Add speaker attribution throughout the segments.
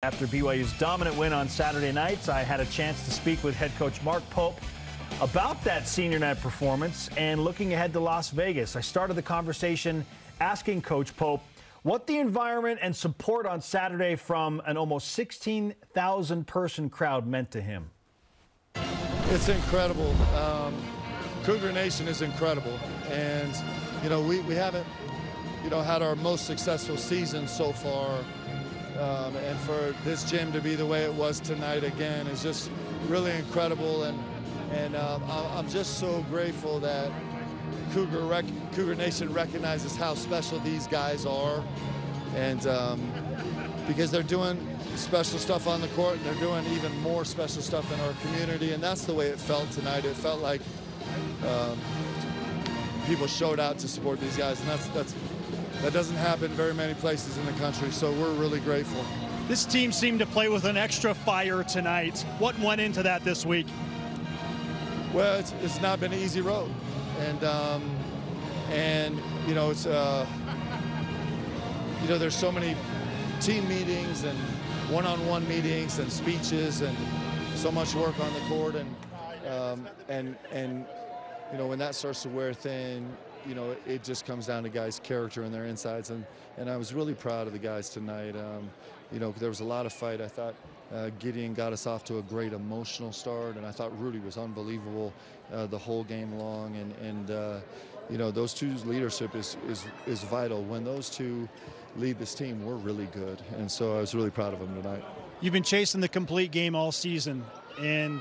Speaker 1: After BYU's dominant win on Saturday night, I had a chance to speak with head coach Mark Pope about that senior night performance and looking ahead to Las Vegas. I started the conversation asking Coach Pope what the environment and support on Saturday from an almost 16,000 person crowd meant to him.
Speaker 2: It's incredible. Cougar Nation is incredible. And, you know, we haven't, had our most successful season so far. And for this gym to be the way it was tonight again is just really incredible. And I'm just so grateful that Cougar Nation recognizes how special these guys are. And because they're doing special stuff on the court, and they're doing even more special stuff in our community. And that's the way it felt tonight. It felt like people showed out to support these guys. And that doesn't happen very many places in the country, so we're really grateful.
Speaker 3: This team seemed to play with an extra fire tonight. What went into that this week?
Speaker 2: Well, it's not been an easy road, and it's there's so many team meetings and one-on-one meetings and speeches and so much work on the court, and when that starts to wear thin, it just comes down to guys' character and their insides, and I was really proud of the guys tonight. There was a lot of fight. I thought Gideon got us off to a great emotional start, and I thought Rudy was unbelievable the whole game long, and those two's leadership is vital. When those two lead this team, we're really good, and so I was really proud of them tonight.
Speaker 3: You've been chasing the complete game all season, and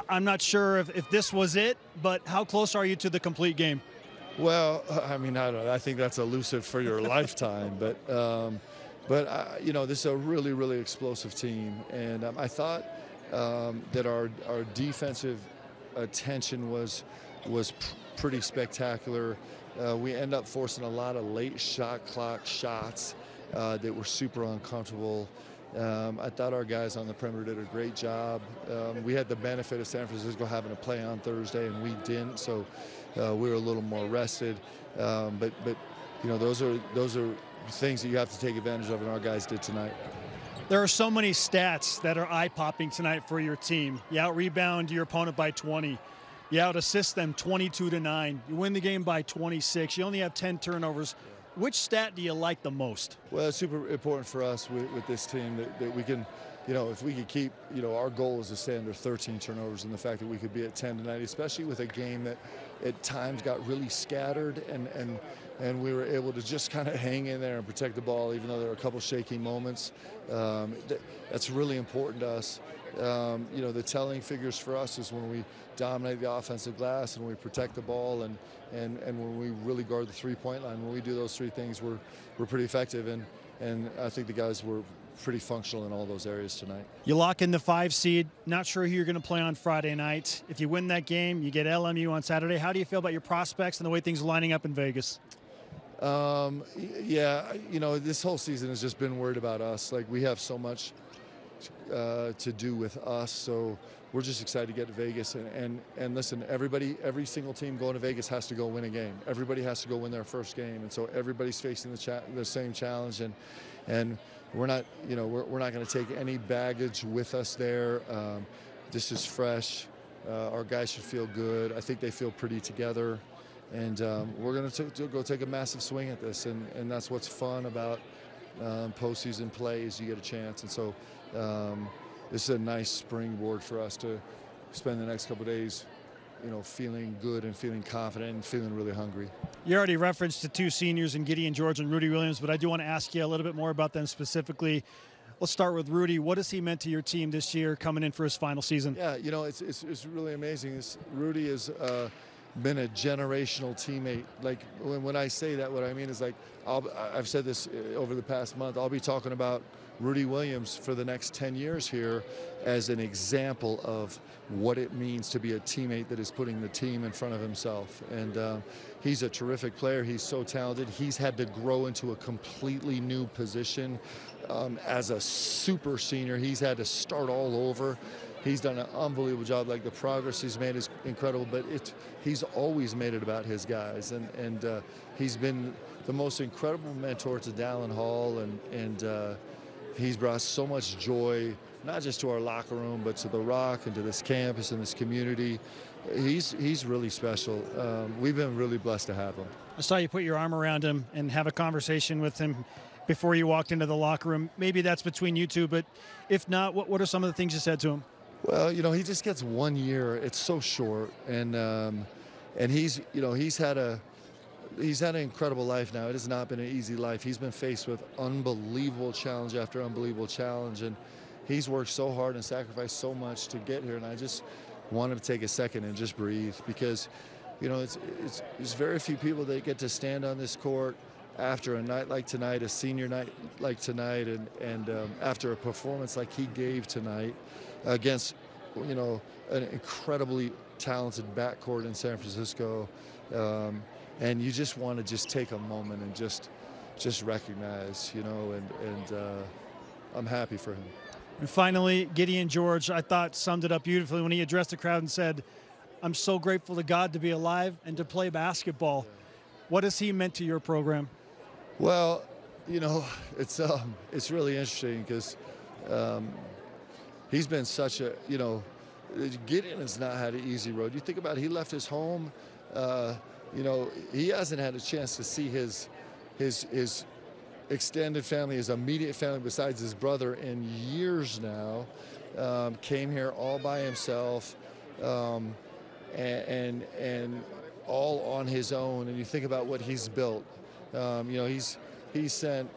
Speaker 3: I'm not sure if this was it, but how close are you to the complete game?
Speaker 2: Well, I mean, I don't know. I think that's elusive for your lifetime, but this is a really, really explosive team, and I thought that our defensive attention was pretty spectacular. We end up forcing a lot of late shot clock shots that were super uncomfortable. I thought our guys on the perimeter did a great job. We had the benefit of San Francisco having to play on Thursday, and we didn't, so we were a little more rested. But those are things that you have to take advantage of, and our guys did tonight.
Speaker 3: There are so many stats that are eye-popping tonight for your team. You out-rebound your opponent by 20. You out-assist them 22-9. You win the game by 26. You only have 10 turnovers. Which stat do you like the most?
Speaker 2: Well, it's super important for us with this team that we can, if we could keep, our goal is to stay under 13 turnovers, and the fact that we could be at 10 tonight, especially with a game that at times got really scattered, and we were able to just kind of hang in there and protect the ball, even though there were a couple shaky moments. That's really important to us. The telling figures for us is when we dominate the offensive glass and we protect the ball, and when we really guard the three-point line. When we do those three things, we're pretty effective, and I think the guys were pretty functional in all those areas tonight.
Speaker 3: You lock in the 5 seed. Not sure who you're going to play on Friday night. If you win that game, you get LMU on Saturday. How do you feel about your prospects and the way things are lining up in Vegas?
Speaker 2: This whole season has just been worried about us. Like, we have so much to do with us, so we're just excited to get to Vegas, and listen, every single team going to Vegas has to go win a game. Everybody has to go win their first game, and so everybody's facing the same challenge, and we're not going to take any baggage with us there. This is fresh. Our guys should feel good. I think they feel pretty together, and we're going to go take a massive swing at this, and that's what's fun about postseason play, is you get a chance. And so this is a nice springboard for us to spend the next couple of days, feeling good and feeling confident and feeling really hungry.
Speaker 3: You already referenced the 2 seniors in Gideon George and Rudy Williams, but I do want to ask you a little bit more about them specifically. Let's start with Rudy. What has he meant to your team this year coming in for his final season?
Speaker 2: Yeah, it's really amazing. Rudy has been a generational teammate. Like, when I say that, what I mean is, like, I've said this over the past month, I'll be talking about Rudy Williams for the next 10 years here as an example of what it means to be a teammate that is putting the team in front of himself. And he's a terrific player. He's so talented. He's had to grow into a completely new position as a super senior. He's had to start all over. He's done an unbelievable job. Like, the progress he's made is incredible, but he's always made it about his guys. And he's been the most incredible mentor to Dallin Hall and he's brought so much joy, not just to our locker room, but to the Rock and to this campus and this community. He's really special. We've been really blessed to have him.
Speaker 3: I saw you put your arm around him and have a conversation with him before you walked into the locker room. Maybe that's between you two, but if not, what are some of the things you said to him?
Speaker 2: Well, you know, he just gets 1 year. It's so short, and he's had an incredible life now. It has not been an easy life. He's been faced with unbelievable challenge after unbelievable challenge, and he's worked so hard and sacrificed so much to get here. And I just want him to take a second and just breathe, because, you know, it's very few people that get to stand on this court after a night like tonight, a senior night like tonight, and after a performance like he gave tonight against, you know, an incredibly talented backcourt in San Francisco. And you just want to just take a moment and just recognize, you know, and I'm happy for him.
Speaker 3: And finally, Gideon George, I thought, summed it up beautifully when he addressed the crowd and said, "I'm so grateful to God to be alive and to play basketball." Yeah. What has he meant to your program?
Speaker 2: Well, you know, it's really interesting, because he's been such a, you know, Gideon has not had an easy road. You think about it, he left his home. You know, he hasn't had a chance to see his extended family, his immediate family, besides his brother, in years now. Came here all by himself, and all on his own. And you think about what he's built. You know, he's sent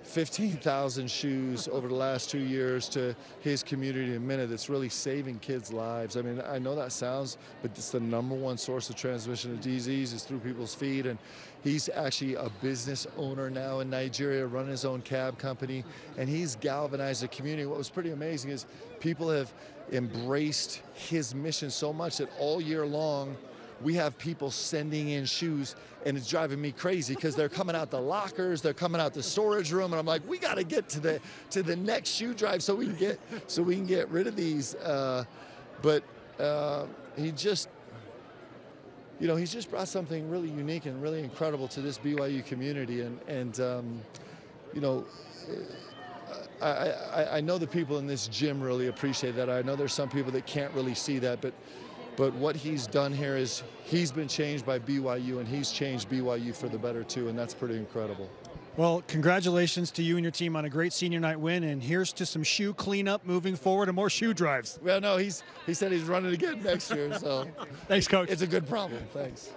Speaker 2: 15,000 shoes over the last 2 years to his community in Minna that's really saving kids' lives. I mean, I know that sounds, but it's the #1 source of transmission of disease is through people's feet. And he's actually a business owner now in Nigeria, running his own cab company, and he's galvanized the community. What was pretty amazing is people have embraced his mission so much that all year long, we have people sending in shoes, and it's driving me crazy, because they're coming out the lockers, they're coming out the storage room, and I'm like, we got to get to the next shoe drive so we can get rid of these. But he just, you know, he's just brought something really unique and really incredible to this BYU community, and you know, I know the people in this gym really appreciate that. I know there's some people that can't really see that, but what he's done here is he's been changed by BYU, and he's changed BYU for the better too, and that's pretty incredible.
Speaker 3: Well, congratulations to you and your team on a great senior night win, and here's to some shoe cleanup moving forward and more shoe drives.
Speaker 2: Well, no, he said he's running again next year, so
Speaker 3: thanks, Coach.
Speaker 2: It's a good problem. Thanks.